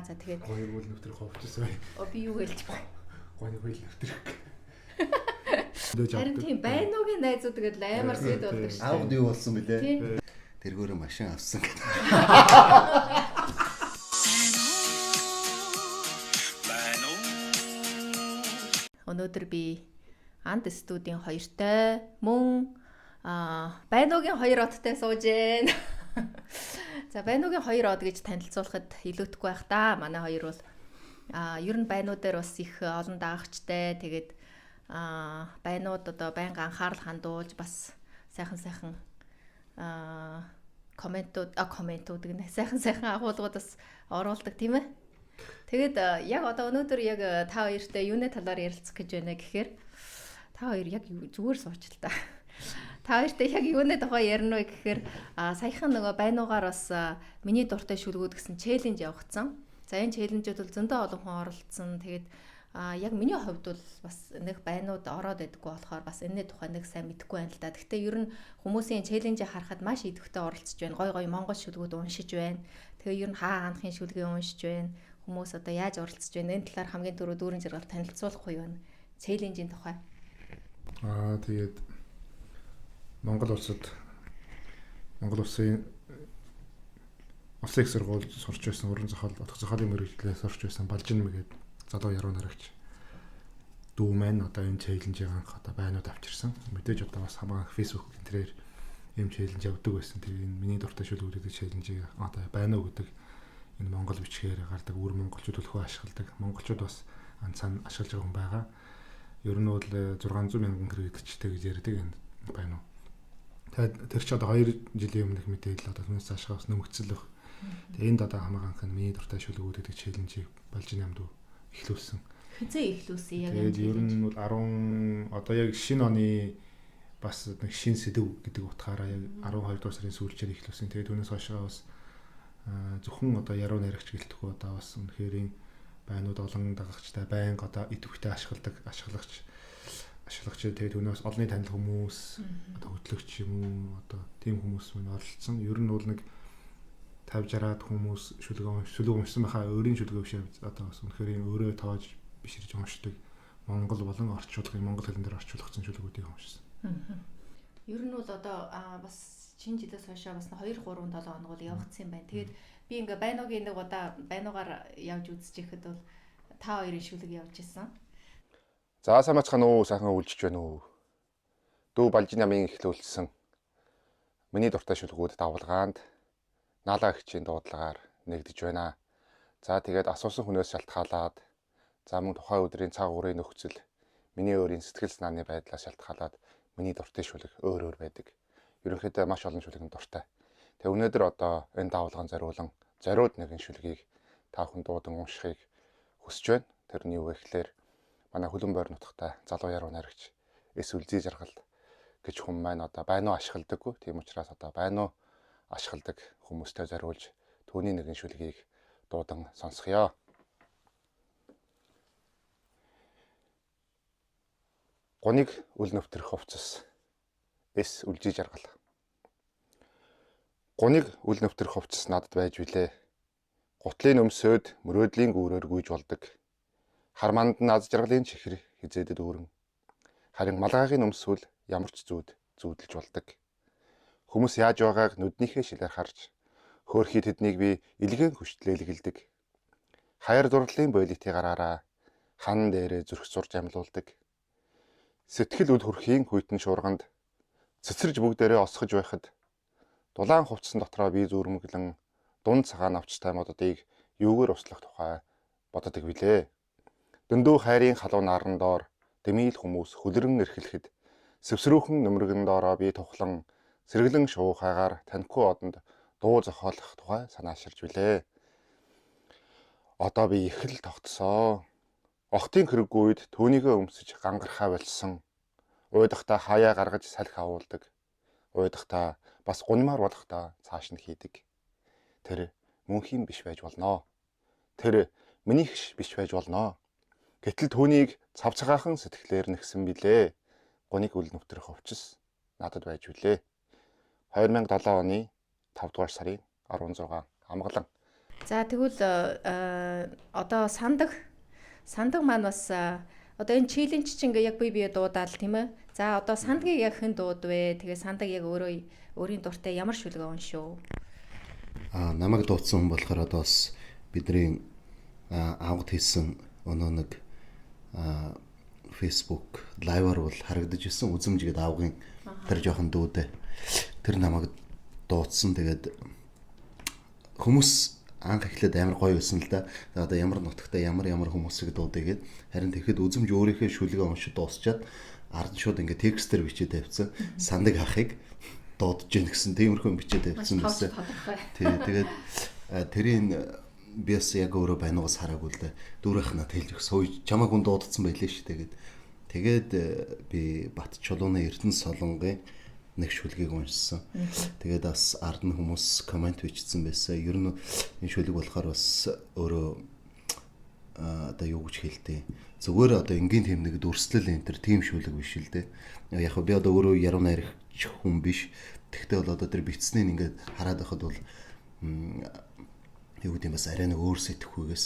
За тэгээд Хоёр үйл нэвтрэх ховчсон. Би юу гэлж байна? Хоёр үйл нэвтрэх. Харин тийм байнуугийн найзууд тэгээд амар сэд болдог шүү. Аавд юу болсон бэлээ? Тэргүүрээ машин авсан. Өнөөдөр би Анд студийн 2-той мөн байнуугийн 2 одтой сууж байна. За байнуугийн 2 од гэж танилцуулахад илүүтэхгүй байх та. Манай хоёр бол ер нь байнууд дээр бас их олон даагчтай. Тэгээд байнууд одоо байнга анхаарал хандуулж бас сайхан комментууд гэнэ сайхан агуулгууд бас оруулдаг тийм ээ. Тэгээд яг одоо өнөөдөр яг та хоёртай юуны талаар ярилцах гэж байна гэхээр та хоёр яг зүгээр сууч л та. Та хоёртай яг юуны тухай ярина вэ гэхээр саяхан нөгөө байнуугаар бас миний дуртай шүлгүүд гэсэн челленж явагдсан. За энэ челленжүүд бол зөндөө олон хүн оролцсон. Тэгээд яг миний хувьд бол бас нэг байнууд ороод байдаггүй болохоор бас энэний тухай нэг сайн мэдэхгүй байна л да. Гэхдээ ер нь хүмүүсийн челленжийг харахад маш идэвхтэй оролцож байна. Гой монгол шүлгүүд уншиж байна. Тэгээ ер нь хаанхын шүлгийг уншиж байна. Хүмүүс одоо яаж оролцож байна? Энэ талаар хамгийн түрүү дүүрэн зэрэг танилцуулахгүй юу? Челленжийн тухай. Тэгээд Монгол улсын улсын их сургууль сурч байсан уран зохиол, утга зохиолын мэргэжлээ сурч байсан Балжин мэгээд залуу яруу найрагч дүү маань одоо энэ челленжийг анх одоо байнууд авчирсан. Мэдээж одоо бас хамаа Facebook энтрээр ийм челленж явдаг байсан. Тэгээ энэ миний дуртай шүлгүүд гэдэг челленжийг одоо байнуу гэдэг энэ монгол бичгээр гардаг үр монголчууд төлхөө ашигладаг. Монголчууд бас анцаан ашиглаж байгаа хүн байгаа. Ер нь бол 600 мянган хэрэглэгчтэй гэж ярьдаг энэ байна уу. Тэгээд тэр чи одоо 2 жилийн өмнөх мэдээлэл одоо түүнээс ашигаас нэмэгдсэл баг. Тэгээд энд одоо хамаагүй анх нь миний дуртай шүлгүүд гэдэг челленжийг болж нэмд эхлүүлсэн. Хизээ эхлүүлсэн яг энэ. Тэгээд ер нь бол 10 одоо яг шинэ оны бас нэг шин сэдв гэдэг утгаараа яг 12 дугаар сарын сүүлчээр эхлүүлсэн. Тэгээд түүнээс хойшоо бас зөвхөн одоо яруу найрагч гэлтгүй одоо бас үнэхээр байнууд олон дагагчтай байнга одоо идэвхтэй ашиглагч тэгээд түүнээс олонний танил хүмүүс одоо хөтлөгч юм уу одоо тийм хүмүүс мань оролцсон. Ер нь бол нэг 50-60-аад хүмүүс шүлэг уншсан байхаа өөрийн шүлгээ биш одоо бас үнэхээр өөрөө тоож биширж уншдаг монгол болон орчуулгын монгол хэлэн дээр орчуулгдсан шүлгүүдийг уншсан. Ер нь бол одоо бас шинэ жилээс хойшоо бас 2-3-7 хоног бол явагдсан юм байна. Тэгээд би ингээ байнуугийн нэг удаа байнуугаар явж үзчихэхэд бол та хоёрын шүлэг явж исэн. За самацхан уу сайхан үлжиж байна уу. Дүү Балжин намын эхлүүлсэн миний дуртай шүлгүүд давалгаанд наалаа гихчийн дуудлагаар нэгдэж байна. За тэгээд асуусан хүнээс шалтгаалаад за мөн тухайн өдрийн цаг уурын нөхцөл миний өөрийн сэтгэл санааны байдлаас шалтгаалаад миний дуртай шүлэг өөр байдаг. Ерөнхийдөө маш олон шүлэг нь дуртай. Тэгээ өнөөдөр одоо энэ давалгаан зориуд нэгэн шүлгийг та бүхэн дуудан уншихыг хүсэж байна. Тэр нь юу вэ гэхээр манай Хөлбөмбөр нутагтай залуу яруу найрагч Үлзий жаргал гэж хүн маань одоо байнуу ашигладаггүй. Тийм учраас одоо байнуу ашигладаг хүмүүстэй зориулж түүний нэгэн шүлгийг дуудан сонсгоё. Гуниг үл нэвтрэх хувцас Үлзий жаргал. Гуниг үл нэвтрэх хувцас надад байж билээ. Гутлын өмсөд мөрөөдлийн гүүрээр гүйж болдог. Харманд нь аз жаргалын чихэр хизээдэд өөрөн. Харин малгайгийн өмсвөл ямар ч зүүдэлж болдог. Хүмүүс яаж байгааг нүднийхээ шилээр харж хөөрхий тэднийг би илгээн хүчтлээлгэлдэг. Хаяр дурлалын бойлитыг гараараа хан дээрээ зүрх сурж амьлуулдаг. Сэтгэл үл хүрхийн хүйтэн шуурганд цэцэрж бүгдээрээ осгож байхад дулаан хувцсан дотроо би зүрмэглэн дунд цагаан авчтай мододыг юугээр услах тухай боддог билээ. Дөндөө хайрын халуун наран доор дэмийл хүмүүс хөлрөн эрхлэхэд сэвсрүүхэн нөмргөн доороо би тухлан сэргэлэн шуухайгаар таньхгүй одонд дуу зохиолох тухай санааширж билээ. Одоо би их л тогтсоо. Охтын хэрэг үед түүнийгээ өмсөж гангархаа болсон. Уйдахдаа хаяа гаргаж салхи авуулдаг. Уйдахдаа бас гунмаар болохдаа цааш нь хийдэг. Тэр мөнхийн биш байж болноо. Тэр минийх биш байж болноо. Гэтэл түүнийг цавцгаахан сэтгэлээр нэгсэн билээ. Гуниг үл нэвтрэх хувцас надад байж билээ. 2007 оны 5 дугаар сарын 16 амгалан. За тэгвэл одоо сандаг маань бас одоо энэ челленж чинь ингээ яг бие дуудаал тийм ээ. За одоо сандгийг яг хэн дуудвэ? Тэгээ сандаг яг өөрийн дуртай ямар шүлэг уншив? Намайг дуудсан хүн болохоор одоо бас бидний авгад хийсэн өнөө нэг Facebook лайваар бол харагдаж исэн үзэмж гээд авгын тэр жоохон дүүдээ. Тэр намайг дуудсан. Тэгээд хүмүүс анх эхлээд амар гоё байсан л да. Одоо ямар нутагтай ямар хүмүүсийг дуудъя гээд харин тэгэхэд үзэмж өөрийнхөө шүлгээ уншиж дуусчаад ард шууд ингээ текстээр бичээд тавьсан. Сандаг ахыг дуудаж гин гэсэн тиймэрхүү бичээд тавьсан байсан. Тэгээд тэрийн би бас яг өөрөө байнугаас хараагүй л да. Дүүрийнх надад хэлж өгсөн. Чамайг хүн дуудсан байлээ шүү дээ гээд. Тэгээд би Бат чулууны Эрдэнэ солонгийн нэг шүлгийг уншсан. Тэгээд бас ард нь хүмүүс комент бичсэн байсан. Ер нь энэ шүлэг болохоор бас өөрөө одоо юу гэж хэлтий. Зүгээр одоо энгийн тэмнэг дүрслэл энэ төр тим шүлэг биш л дээ. Яг би одоо өөрөө яруу найрагч хүн биш. Тэгтээ бол одоо тэр бичснийг ингээд хараад байхад бол юу гэдэг юм бас арай нэг өөр сэтгэхүйгээс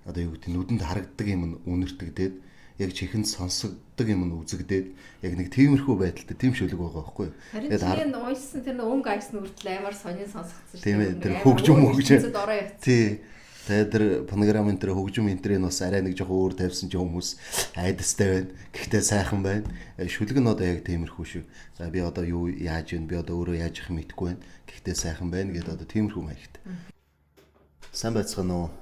одоо юу гэдэг нүдэнд харагддаг юм үнэртэгдээд яг чихэнд сонсогддог юм нь үзэгдээд яг нэг тиймэрхүү байдалтай тийм шүлэг байгаа байхгүй юу. Тэгээд тийм уншсан тэр өнгө айсны үртэл амар сонин сонсогдсон шүү дээ. Тийм ээ тэр хөгжим. Тий. Тэгээд тэр фонограмын тэр хөгжим энтрийн бас арай нэг жоохон өөр тавьсан ч хүмүүс айдастай байна. Гэхдээ сайхан байна. Шүлэг нь одоо яг тиймэрхүү шүү. За би одоо юу яаж вэ? Би одоо өөрөө яаж их мэдэхгүй байна. Гэхдээ сайхан байна гэдэг одоо тиймэрхүү маягт. Сайн байцгаана уу?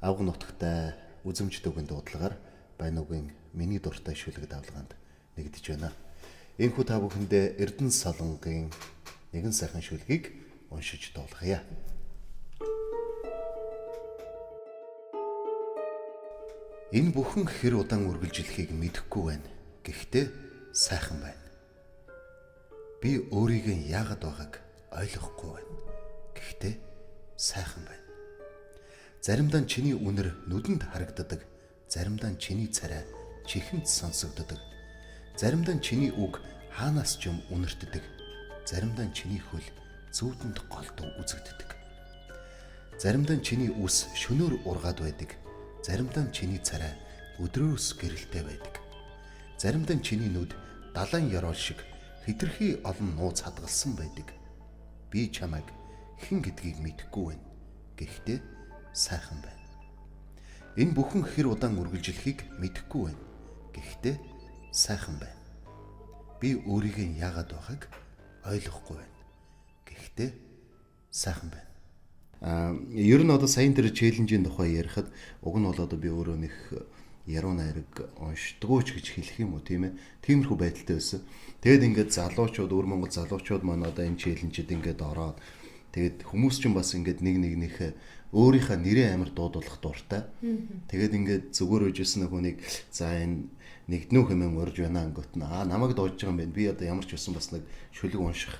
Авган нутагтай үзэмж дүүгийн дуудлагаар Байнугийн миний дуртай шүлэг давлгаанд нэгдэж байна. Энэхүү та бүхэндээ Эрдэнэ солонгийн нэгэн сайхан шүлгийг уншиж дуулгая. Энэ бүхэн хэр удаан үргэлжлэхийг мэдэхгүй байна. Гэхдээ сайхан байна. Би өөрийгөө яагаад байгааг ойлгохгүй байна. Гэхдээ сайхан байна. Заримдаа чиний үнэр нүдэнд харагддаг. Заримдаа чиний царай чихэнд сонсогддог. Заримдаа чиний үг хаанаас ч юм үнэртдэг. Заримдаа чиний хөл зүүдэнд голдуу үзэгддэг. Заримдаа чиний үс шөнөөр ургаад байдаг. Заримдаа чиний царай өдрөөс гэрэлтэй байдаг. Заримдаа чиний нүд далайн ёроол шиг хэтэрхий олон нууц хадгалсан байдаг. Би чамайг хэн гэдгийг мэдэхгүй байна. Гэхдээ сайхан байна. Энэ бүхэн хэр удаан үргэлжлэхийг мэдэхгүй байна. Гэхдээ сайхан байна. Би өөрийгөө яагаад байгааг ойлгохгүй байна. Гэхдээ сайхан байна. Ер нь одоо саяын тэр челленжийн тухай ярихад уг нь бол одоо би өөрөө нэг яруу найраг уншдаггүй ч гэж хэлэх юм уу тийм ээ. Тиймэрхүү байдалтай байсан. Тэгэд ингээд залуучууд өвөр Монгол залуучууд маань одоо энэ челленжид ингээд ороод тэгээд хүмүүс ч бас ингээд нэг өөрийнхөө нэрээ амар дуудуулах дуртай. Тэгээд ингээд зүгээр үжсэн нэг хүнийг за энэ нэгднүү хэмээн урьж байна ангөт нь намайг дуудаж байгаа юм байна. Би одоо ямар ч байсан бас нэг шүлэг унших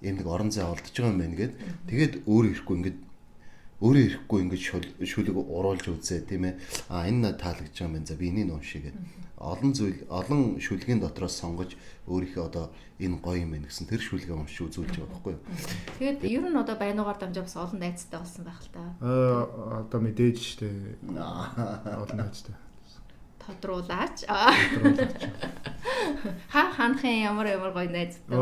юм нэг орон зай олдож байгаа юм байна гэд. Тэгээд өөрөө ирэхгүй ингээд шүлэг уруулж үзээ тийм ээ. Энэ таалагдж байгаа юм байна. За би энийг уншия гэд. Олон шүлгийн дотроос сонгож өөрийнхөө одоо энэ гоё юм байна гэсэн тэр шүлгээ уншиж үзүүлж байгаа байхгүй юу. Тэгээд ер нь одоо байнуугаар дамжаа бас олон найзтай болсон байх л та. Одоо мэдээж штэ. Олон найзтай. Тодруулаач. Ханахын ямар гоё найзтай.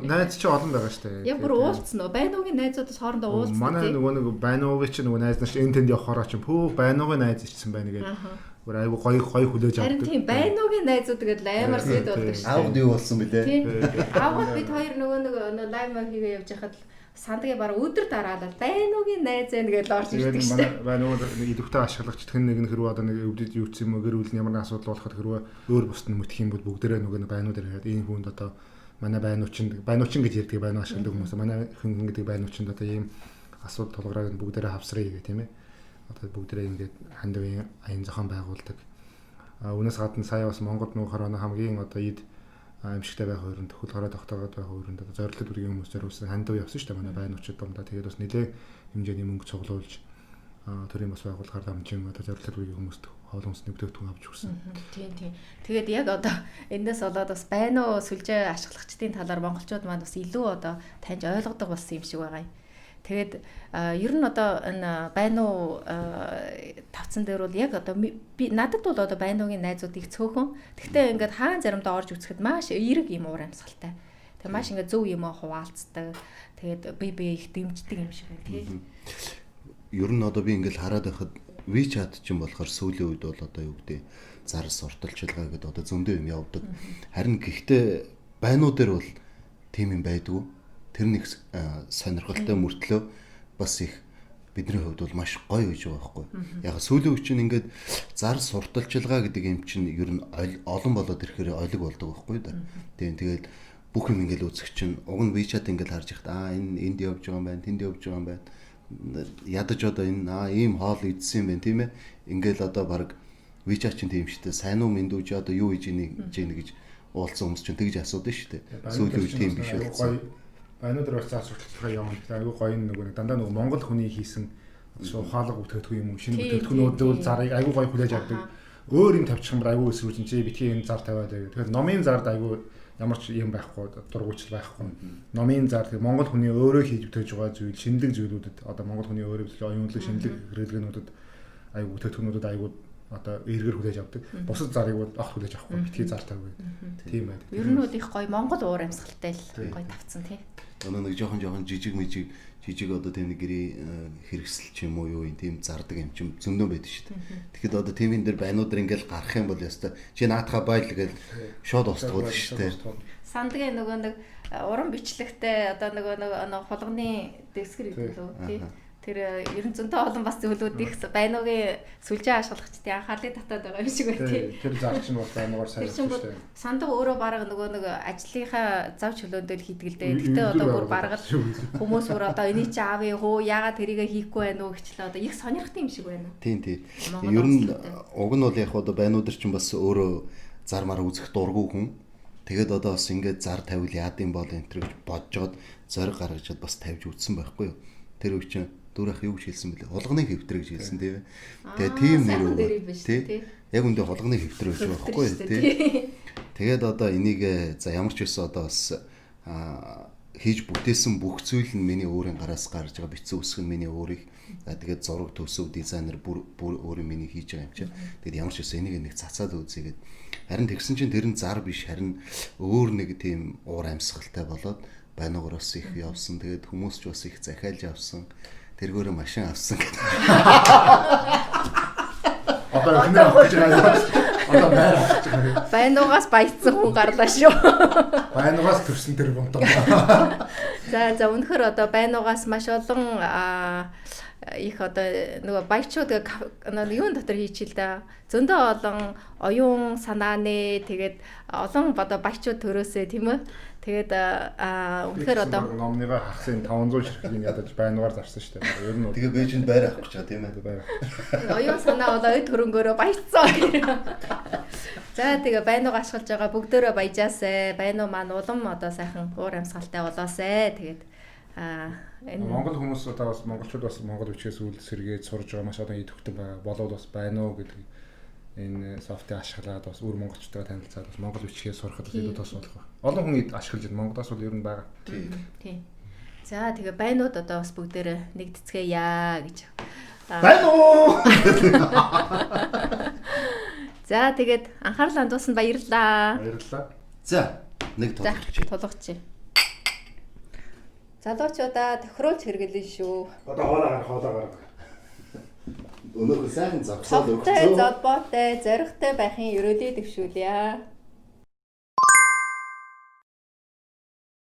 Найз чи олон байгаа штэ. Яг бүр уулцсан уу? Байнуугийн найзуудаас хоорондоо уулцсан. Манай нөгөө байнуугийн чи нөгөө найз нар чи энд тэнд явахаараа чи пүү байнуугийн найз ичсэн байна гэдэг. Бүр айгу гоё хүлээж авдаг. Харин тийм байнуугийн найзууд тэгээд амар сэд болдог шүү. Аавд юу болсон бэлээ? Аавд бид хоёр нөгөө лайв маяг хийгээ явж хахад сандгийн бараг өдөр дараад байнуугийн найз байна гэж орж ирдэг шүү дээ. Байнууг идэвхтэй ашиглагч тхэн нэг хэрвээ одоо нэг өвдөд юу ч юм уу гэр бүл нь ямар нэг асуудал болоход хэрвээ өөр бусд нь мэдэх юм бол бүгдээрээ нөгөө байнууд ирээд энэ хүнд одоо манай байнуучин гэж ярьдаг байнуу ашигладаг хүмүүс манай хүн гэдэг байнуучинд одоо ийм асуудал тулгараад бүгдээрээ хавсрая гэх тийм ээ. Одоо бүгдээрээ ингээд хандивын аян зохион байгуулдаг. Үүнээс гадна сая бас Монголд нөхөр хамгийн одоо эд аимшигтай байх хоёрын төхөл хороо тогтоогоод байх хоёрын одоо зорилт бүрийн хүмүүс зориулсан хандив явсан шүү дээ манай байнуучид дундаа. Тэгээд бас нэлээ хэмжээний мөнгө цуглуулж төрийн бас байгуулахаар дамжин одоо зорилт бүрийн хүмүүст хоол хүнс нэвтрүүлэгтэн авч өгсөн. Тийм. Тэгээд яг одоо эндээс болоод бас байнуу сүлжээ ашиглагчдын талаар монголчууд маань бас илүү одоо таньж ойлгодог болсон юм шиг байгаа юм. Тэгээд ер нь одоо энэ байнуу тавцсан дээр бол яг одоо би надад бол одоо байнуугийн найзууд их цөөхөн. Гэхдээ ингээд хаан заримдаа орж үзэхэд маш эерэг юм уур амьсгалтай. Тэгээд маш ингээд зөв юм хуваалцдаг. Тэгээд би их дэмждэг юм шиг байна тий. Ер нь одоо би ингээд хараад байхад WeChat ч юм болохоор сүүлийн үед бол одоо юу гэдэг зар сурталчилгаа гэдэг одоо зөндөө юм явдаг. Харин гэхдээ байнуудаар бол тийм юм байдгүй. Тэр нэг сонирхолтой мөртлөө бас их бидний хувьд бол маш гоё гэж байгаа байхгүй. Яг сүүлийн үе чинь ингээд зар сурталчилгаа гэдэг юм чинь ер нь олон болоод ирэхээр ойлог болдог байхгүй да. Тэгээд бүх юм ингээд үзэх чинь уг нь WeChat ингээд харж ихтэй энэ энд явж байгаа юм байна, тэнд явж байгаа юм байна. Ядаж одоо энэ ийм хоол идсэн юм байна тийм ээ. Ингээд одоо баг WeChat чинь тийм шүү дээ. Сайн уу мэндүүж одоо юу хийж ийн гэж уулзсан хүмүүс чинь тэгж асуудаг шүү дээ. Сүүлийн үе тийм биш болсон. Байнуудаар бас зар сурталчилгаа явуулах айгүй гоё нэг дандаа нэг Монгол хүний хийсэн ухаалаг бүтээгдэхүүн юм уу шинэ бүтээгдэхүүнүүд бол зарыг айгүй гоё хүлээж авдаг. Өөр юм тавьчих юм бол айгүй эсвүүжин чи битгий энэ зар тавиад байв. Тэгэхээр номын зард айгүй ямар ч юм байхгүй дургуйчл байхгүй. Номын зар тэр Монгол хүний өөрөө хийж бүтээж байгаа зүйл шинэлэг зүйлүүдэд одоо Монгол хүний өөрөө оюунлаг шинэлэг хэрэглээнүүдэд айгүй бүтээгдэхүүнүүдэд айгүй одоо эргэр хүлээж авдаг. Бусад зарыг бол огт хүлээж авахгүй битгий зар тавьгүй. Тийм байдаг. Ер нь бол их гоё Монгол уур амьсгалтай л гоё тавцсан тий. Одоо нэг жоохон жижиг одоо тийм нэг гэрээ хэрэгсэл ч юм уу юу юм тийм зардаг юм чим зөндөө байдаг шүү дээ. Тэгэхэд одоо тийм энэ дэр байнуудаар ингээл гарах юм бол яста чи наатаха байл гэж шууд устгуулж шүү дээ. Сандгийн нөгөө нэг уран бичлэгтэй одоо нөгөө хулганы дэвсгэр гэдэг лөө тий. Тэр ерөн зөнтэй олон бас зүйлүүд их байнуугийн сүлжээ ашиглагчдын анхаарлыг татаад байгаа юм шиг байна тий. Тэр зар чинь бол байнуугаар сайн шүү дээ. Сандаг өөрөө бараг нөгөө нэг ажлынхаа зав чөлөөндөө хийдэг л дээ. Гэтэ одоо бүр бараг хүмүүс бүр одоо энийг чи аавь хөө яагаад тэрийг хийхгүй байна уу гэчлээ одоо их сонирхдаг юм шиг байна. Тийм. Ер нь уг нь бол яг одоо байнуудэр чинь бас өөрөө зар мар үзэх дургүй хүн. Тэгээд одоо бас ингээд зар тавил яад юм бол энэ төр гэж бодjоод зориг гаргажаад бас тавьж үтсэн байхгүй юу. Тэр үе чинь дөрөх юу гэж хэлсэн бэлээ. Хулганы хэвтэр гэж хэлсэн тийм ээ. Тэгээ тийм нэр үү тий. Яг үндэ хулганы хэвтэр гэж байгаа байхгүй тий. Тэгээд одоо энийг за ямар ч байсан одоо бас хийж бүтээсэн бүх зүйл нь миний өөрийн гараас гарч байгаа бичсэн үсэг нь миний өөрийг тэгээд зураг төсөв дизайнер бүр өөрөө миний хийж байгаа юм чинь. Тэгээд ямар ч байсан энийг нэг цацаад үзьгээд харин тэгсэн чинь тэр нь зар биш харин өөр нэг тийм уур амьсгалтай болоод байнуугаар бас их явсан. Тэгээд хүмүүс ч бас их захиалж авсан. Тэргөөрөө машин авсан гэдэг. Одоо эхнэр авах гэж байгаа. Одоо байр авах гэж байгаа. Байнуугаас баяцсан хүн гарлаа шүү. Байнуугаас төрсөн тэр бомтон. За үнэхээр одоо байнуугаас маш олон их одоо нөгөө баячууд юун дотор хийчихэл да. Зөндөө олон оюун санааны тэгээд олон одоо баячууд төрөөсэй тийм ээ. Тэгээд үнэхээр одоо номныгаа хагсын 500 ширхгийн ядаж байнуугаар зарсан шүү дээ. Ер нь тэгээ бэжинд байр авах гэж байгаа тийм ээ. Байр. Оюун санаа бол ой төрөнгөөрөө баяцсан. За тэгээ байнуугаа ашиглаж байгаа бүгдөө баяжаасай. Байнуу маань улам одоо сайхан уур амьсгалтай болоосай. Тэгээд энэ Монгол хүмүүс одоо бас монголчууд бас монгол бичгээс үл сэргээд сурж байгаа маш одоо идэвхтэй байгаа. Болоод бас байнуу гэдэг энэ софтыг ашиглаад бас өөр монголчуудаа танилцаад бас монгол бичгээ сурахад илүү тос болох байна. Олон хүн ашиглаж байна. Монголоос бол ер нь байгаа. Тийм. За тэгээ байнууд одоо бас бүгдээрээ нэгдэцгээе гэж. Байнуу. За тэгээд анхаарал хандуулсанд баярлалаа. Баярлалаа. За нэг тулгууч. Залуучуудаа тохируулж хэрэглэн шүү. Одоо хоолоо гарга. Өнөөхөө сайхан зогсоод өгсөн. Золбоотой, зоригтой байхын ерөөлийг дэвшүүлье.